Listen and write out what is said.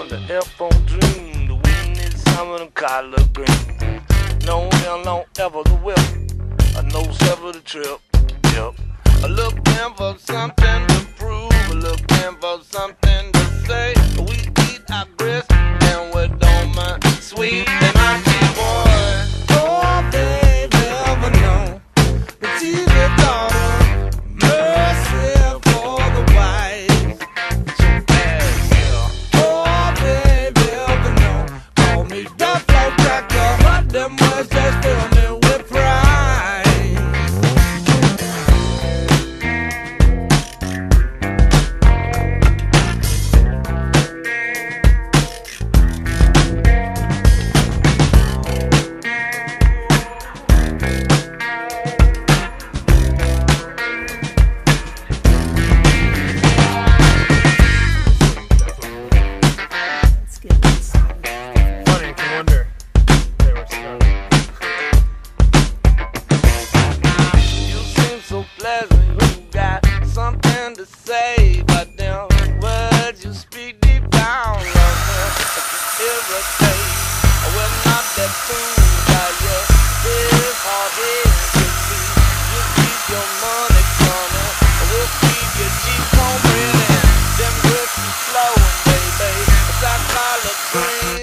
the airphone dream. The wind is some of collard green. No hell, no ever the whip. No sever the trip. Yep. Looking for something to prove. Looking for something to say. We eat our grits and we don't mind sweet and icy boy. Oh, baby, ever know that she's a daughter, mercy for the wise. So bad, yeah. Oh, baby, ever know, call me the flow cracker, but them words just fill me with pride. Funny if you wonder they were stuck. You seem so pleasant, you got something to say, but them words you speak deep down love me, irritate. We're not that fool, got your big hard head to see. You keep your money coming, we'll keep your Jeep home running. Them grips you flowing, baby, it's that collard green.